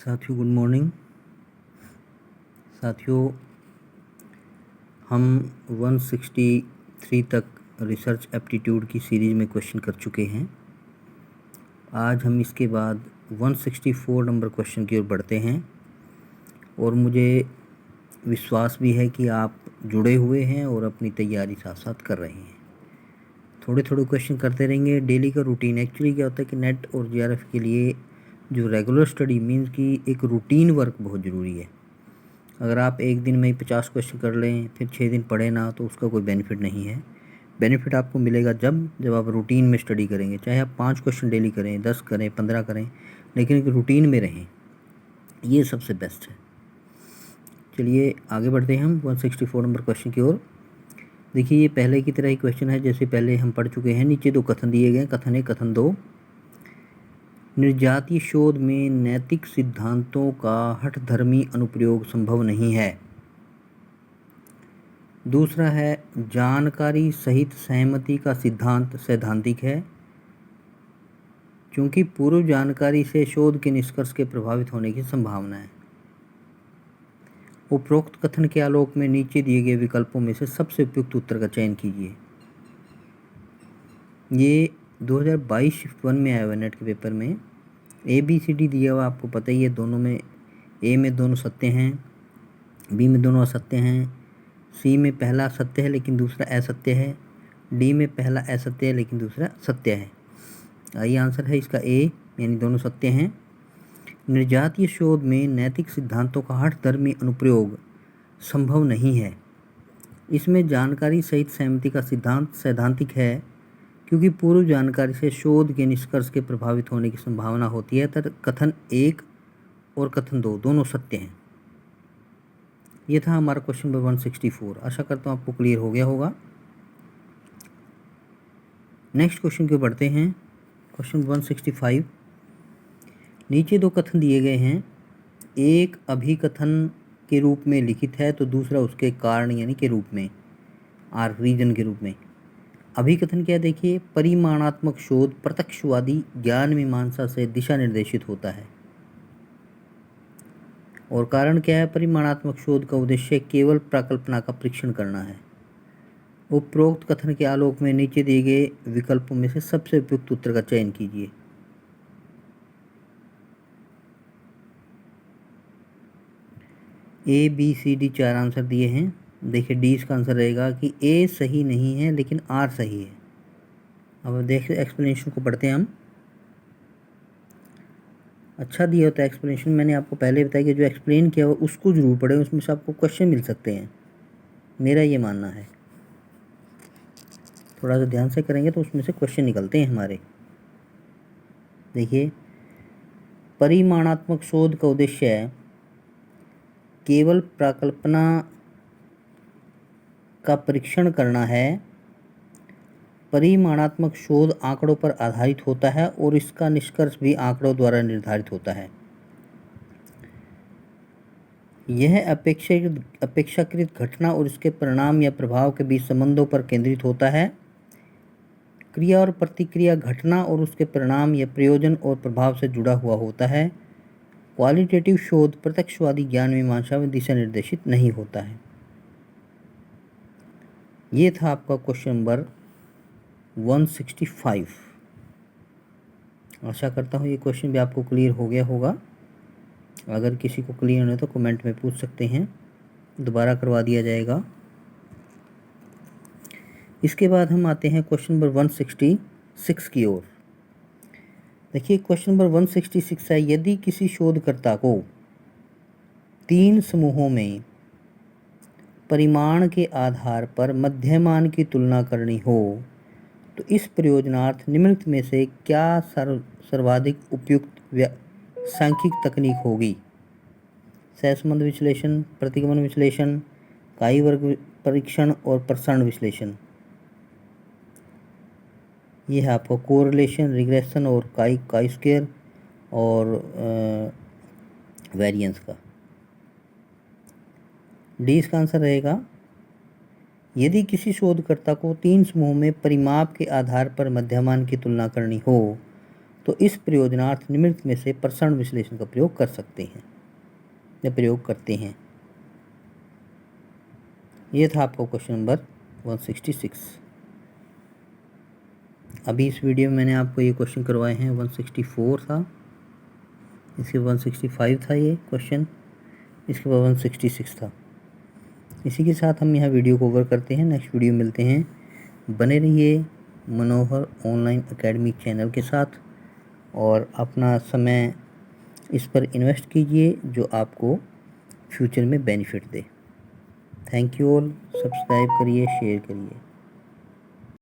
साथियों good morning. साथियों हम 163 तक रिसर्च एप्टीट्यूड की सीरीज़ में क्वेश्चन कर चुके हैं। आज हम इसके बाद 164 नंबर क्वेश्चन की ओर बढ़ते हैं और मुझे विश्वास भी है कि आप जुड़े हुए हैं और अपनी तैयारी साथ साथ कर रहे हैं। थोड़े थोड़े क्वेश्चन करते रहेंगे। डेली का रूटीन एक्चुअली क्या होता है कि नेट और जीआरएफ के लिए जो रेगुलर स्टडी मीन्स कि एक रूटीन वर्क बहुत ज़रूरी है। अगर आप एक दिन में ही 50 क्वेश्चन कर लें फिर 6 दिन पढ़े ना तो उसका कोई बेनिफिट नहीं है। बेनिफिट आपको मिलेगा जब आप रूटीन में स्टडी करेंगे। चाहे आप 5 क्वेश्चन डेली करें, 10 करें, 15 करें, लेकिन एक रूटीन में रहें, ये सबसे बेस्ट है। चलिए आगे बढ़ते हैं हम 164 नंबर क्वेश्चन की ओर। देखिए ये पहले की तरह ही क्वेश्चन है जैसे पहले हम पढ़ चुके हैं। नीचे 2 कथन दिए गए, कथन 1, कथन 2। निर्जातीय शोध में नैतिक सिद्धांतों का हठधर्मी अनुप्रयोग संभव नहीं है। दूसरा है जानकारी सहित सहमति का सिद्धांत सैद्धांतिक है क्योंकि पूर्व जानकारी से शोध के निष्कर्ष के प्रभावित होने की संभावना है। उपरोक्त कथन के आलोक में नीचे दिए गए विकल्पों में से सबसे उपयुक्त उत्तर का चयन कीजिए। ये 2022 शिफ्ट 1 में आया हुआ नेट के पेपर में। ABCD दिया हुआ आपको पता ही है। दोनों में A में दोनों सत्य हैं, B में दोनों असत्य हैं, C में पहला सत्य है लेकिन दूसरा असत्य है, D में पहला असत्य है लेकिन दूसरा सत्य है। ये आंसर है इसका A, यानी दोनों सत्य हैं। निर्जातीय शोध में नैतिक सिद्धांतों का हठधर्मी अनुप्रयोग संभव नहीं है। इसमें जानकारी सहित सहमति का सिद्धांत सैद्धांतिक है क्योंकि पूर्व जानकारी से शोध के निष्कर्ष के प्रभावित होने की संभावना होती है। तथा कथन 1 और कथन 2 दोनों सत्य हैं। ये था हमारा क्वेश्चन नंबर 164। आशा करता हूँ आपको क्लियर हो गया होगा। नेक्स्ट क्वेश्चन की ओर बढ़ते हैं। क्वेश्चन 165। नीचे 2 कथन दिए गए हैं। एक अभिकथन के रूप में लिखित है तो दूसरा उसके कारण यानी के रूप में, आर रीजन के रूप में। अभिकथन क्या देखिए, परिमाणात्मक शोध प्रत्यक्षवादी ज्ञान मीमांसा से दिशा निर्देशित होता है। और कारण क्या है, परिमाणात्मक शोध का उद्देश्य केवल प्रकल्पना का परीक्षण करना है। उपरोक्त कथन के आलोक में नीचे दिए गए विकल्पों में से सबसे उपयुक्त उत्तर का चयन कीजिए। ABCD 4 आंसर दिए हैं। देखिए D इसका आंसर रहेगा कि A सही नहीं है लेकिन R सही है। अब देखिए एक्सप्लेनेशन को पढ़ते हैं हम। अच्छा दिया होता है एक्सप्लेनेशन। मैंने आपको पहले बताया कि जो एक्सप्लेन किया हो उसको ज़रूर पढ़ें, उसमें से आपको क्वेश्चन मिल सकते हैं, मेरा ये मानना है। थोड़ा सा ध्यान से करेंगे तो उसमें से क्वेश्चन निकलते हैं हमारे। देखिए परिमाणात्मक शोध का उद्देश्य है केवल प्रकल्पना का परीक्षण करना है। परिमाणात्मक शोध आंकड़ों पर आधारित होता है और इसका निष्कर्ष भी आंकड़ों द्वारा निर्धारित होता है। यह अपेक्षाकृत घटना और इसके परिणाम या प्रभाव के बीच संबंधों पर केंद्रित होता है। क्रिया और प्रतिक्रिया घटना और उसके परिणाम या प्रयोजन और प्रभाव से जुड़ा हुआ होता है। क्वालिटेटिव शोध प्रत्यक्षवादी ज्ञान मीमांसा में दिशा निर्देशित नहीं होता है। ये था आपका क्वेश्चन नंबर 165। आशा करता हूँ ये क्वेश्चन भी आपको क्लियर हो गया होगा। अगर किसी को क्लियर नहीं तो कमेंट में पूछ सकते हैं, दोबारा करवा दिया जाएगा। इसके बाद हम आते हैं क्वेश्चन नंबर 166 की ओर। देखिए क्वेश्चन नंबर 166 है, यदि किसी शोधकर्ता को 3 समूहों में परिमाण के आधार पर मध्यमान की तुलना करनी हो तो इस प्रयोजनार्थ निम्नलिखित में से क्या सर्वाधिक उपयुक्त सांख्यिक तकनीक होगी। सहसंबंध विश्लेषण, प्रतिगमन विश्लेषण, काई वर्ग परीक्षण और प्रसारण विश्लेषण। ये है आपका कोरिलेशन, रिग्रेशन और काई स्क्वायर और वेरिएंस का। डी इसका आंसर रहेगा। यदि किसी शोधकर्ता को 3 समूह में परिमाप के आधार पर मध्यमान की तुलना करनी हो तो इस प्रयोजनार्थ निम्नलिखित में से प्रसरण विश्लेषण का प्रयोग कर सकते हैं या प्रयोग करते हैं। ये था आपका क्वेश्चन नंबर 166। अभी इस वीडियो में मैंने आपको ये क्वेश्चन करवाए हैं। 164 था, इसके 165 था ये क्वेश्चन, इसके बाद 166 था। इसी के साथ हम यहाँ वीडियो को ओवर करते हैं। नेक्स्ट वीडियो मिलते हैं। बने रहिए मनोहर ऑनलाइन एकेडमी चैनल के साथ और अपना समय इस पर इन्वेस्ट कीजिए जो आपको फ्यूचर में benefit they. Thank you all. Subscribe करिए, शेयर करिए।